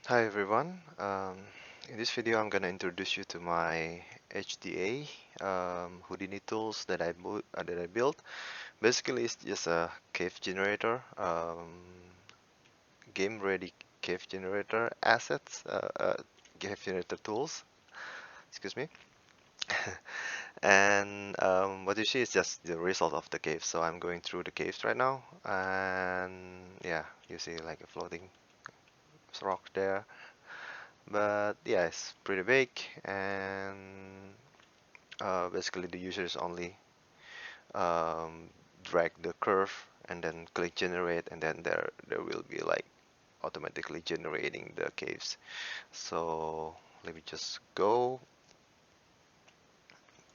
Hi everyone. In this video, I'm gonna introduce you to my HDA Houdini tools that I built. Basically, it's just a cave generator, game-ready cave generator assets, cave generator tools. Excuse me. And what you see is just the result of the cave. So I'm going through the caves right now, and yeah, you see like a floating rock there. But yeah, it's pretty big, and basically the user is only drag the curve and then click generate, and then there will be like automatically generating the caves. So let me just go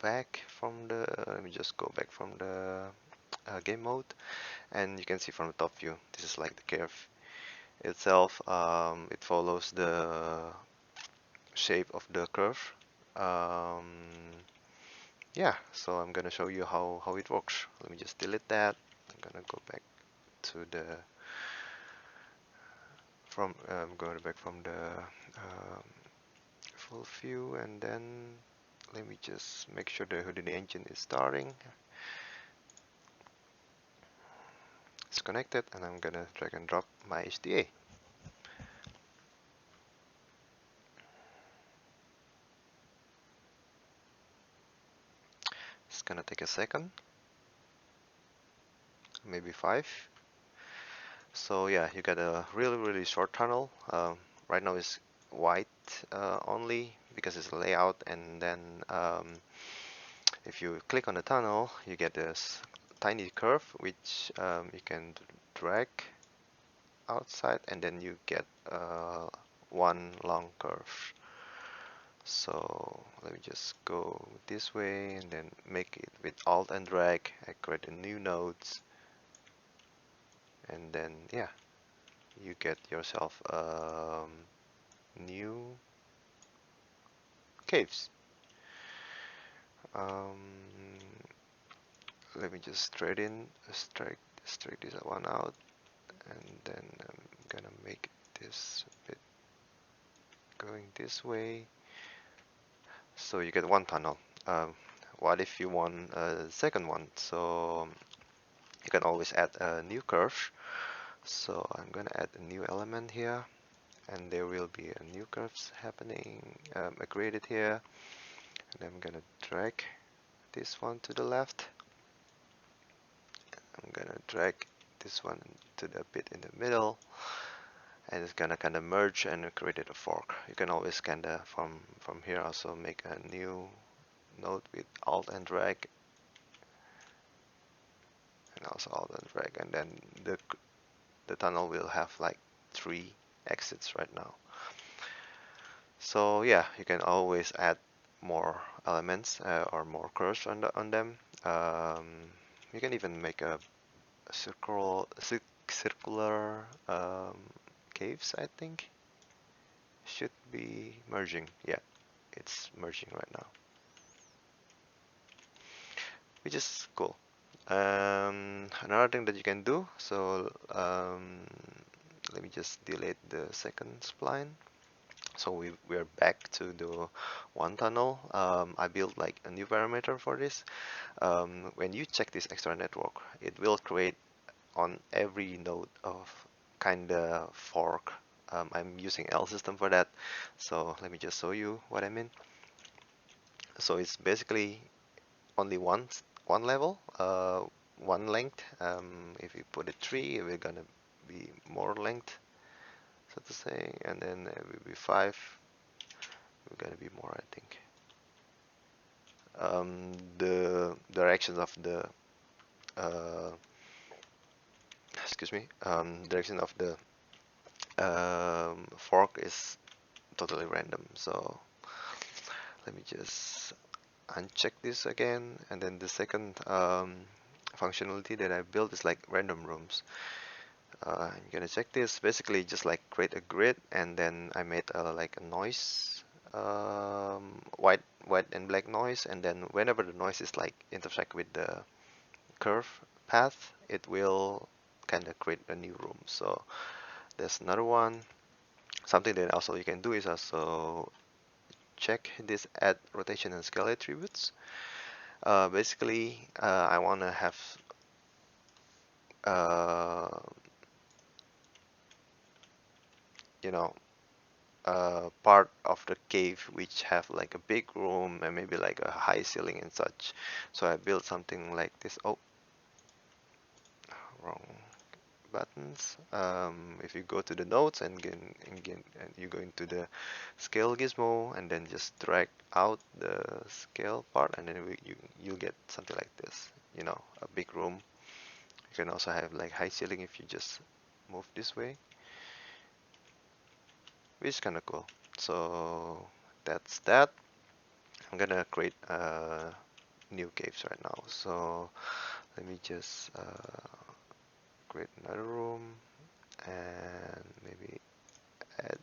back from the let me just go back from the game mode, and you can see from the top view this is like the curve itself. It follows the shape of the curve. Yeah, so I'm gonna show you how it works. Let me just delete that. I'm gonna go back to the from going back from the um, full view, and then let me just make sure the Houdini engine is starting. It's connected, and I'm gonna drag and drop my HDA. It's gonna take a second, maybe five. So yeah, you got a really short tunnel. Right now it's white only because it's a layout, and then if you click on the tunnel, you get this tiny curve which you can drag outside, and then you get one long curve. So let me just go this way and then make it with Alt and drag. I create a new nodes, and then yeah, you get yourself new caves. Um, Let me just straight this one out, and then I'm gonna make this bit going this way. So you get one tunnel. What if you want a second one? So you can always add a new curve. So I'm gonna add a new element here, and there will be a new curves happening. I created here, and I'm gonna drag this one to the left. I'm gonna drag this one to the bit in the middle, and it's gonna kind of merge and create a fork. You can always kind of from here also make a new node with Alt and drag, and also Alt and drag, and then the tunnel will have like 3 exits right now. So yeah, you can always add more elements or more curves on them. You can even make a circular caves, I think. Should be merging. Yeah, it's merging right now, which is cool. Another thing that you can do, so let me just delete the second spline. So we're back to the one tunnel. I built like a new parameter for this. When you check this extra network, it will create on every node of kind of fork. I'm using L system for that. So let me just show you what I mean. So it's basically only one level, one length. If you put a 3, we're gonna be more length, so to say, and then it will be 5. We're gonna be more, I think. The directions of the uh, excuse me, direction of the fork is totally random. So let me just uncheck this again, and then the second functionality that I built is like random rooms. I'm gonna check this. Basically, just like create a grid, and then I made like a noise, white and black noise, and then whenever the noise is like intersect with the curve path, it will kind of create a new room. So there's another one. Something that also you can do is also check this add rotation and scale attributes. Basically, I want to have uh, you know part of the cave which have like a big room and maybe like a high ceiling and such. So I built something like this. Oh, wrong buttons. If you go to the nodes and you go into the scale gizmo and then just drag out the scale part, and then you'll get something like this. A big room. You can also have like high ceiling if you just move this way, which is kind of cool. So that's that. I'm gonna create new caves right now. So let me just create another room and maybe add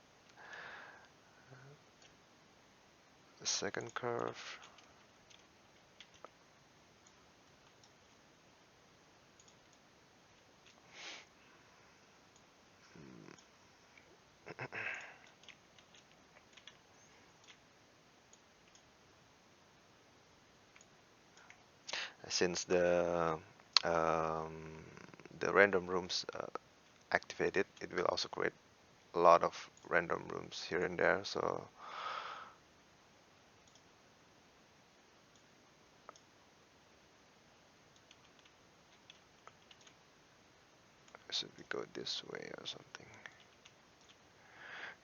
a second curve. Since um, the random rooms activated, it will also create a lot of random rooms here and there. So should we go this way or something?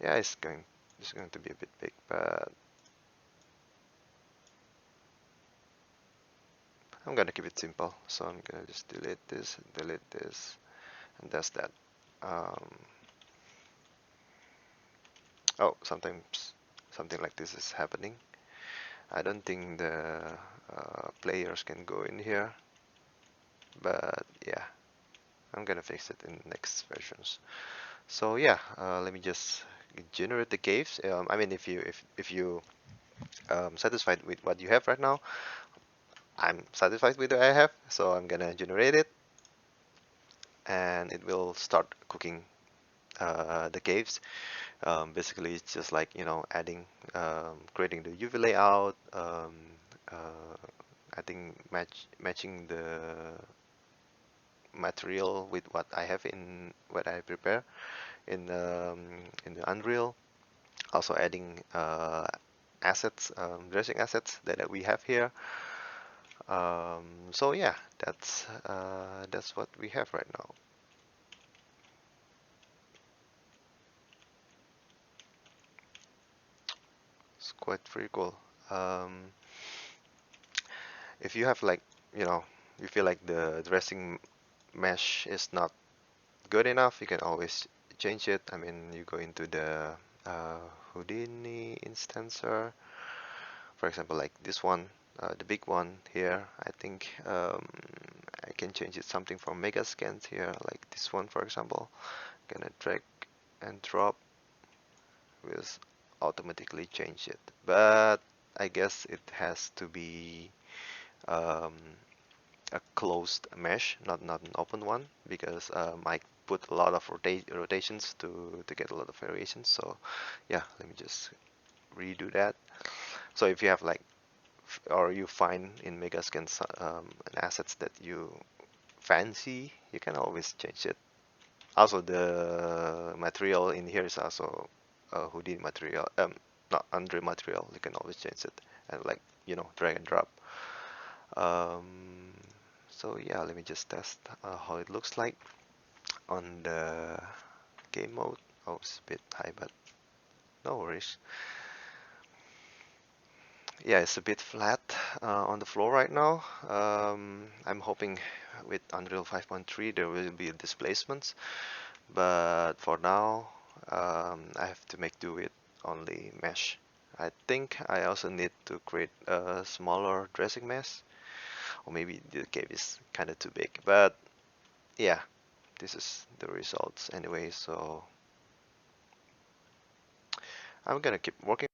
Yeah, it's going to be a bit big, but I'm gonna keep it simple. So I'm gonna just delete this, and that's that. Um, oh, sometimes something like this is happening. I don't think the players can go in here, but yeah, I'm gonna fix it in next versions. So yeah, let me just generate the caves. I mean, if you satisfied with what you have right now, I'm satisfied with what I have, so I'm gonna generate it, and it will start cooking the caves. Basically, it's just like adding, creating the UV layout, I think matching the material with what I have in what I prepare in the Unreal. Also adding assets, dressing assets that we have here. So yeah, that's what we have right now. It's quite pretty cool. Um, if you have like you feel like the dressing mesh is not good enough, you can always change it. I mean, you go into the uh, Houdini instancer, for example, like this one, the big one here. I think I can change it something from mega scans here, like this one, for example. Gonna drag and drop, will automatically change it. But I guess it has to be um, a closed mesh, not an open one, because I put a lot of rotations to get a lot of variations. So yeah, let me just redo that. So if you have like, or you find in Megascan assets that you fancy, you can always change it. Also, the material in here is also Houdini material, not Unreal material. You can always change it and like drag and drop. Um, so yeah, let me just test how it looks like on the game mode. Oh, it's a bit high, but no worries. Yeah, it's a bit flat on the floor right now. I'm hoping with Unreal 5.3 there will be displacements, but for now I have to make do with only mesh. I think I also need to create a smaller dressing mesh, or maybe the cave is kind of too big. But yeah, this is the results anyway, so I'm gonna keep working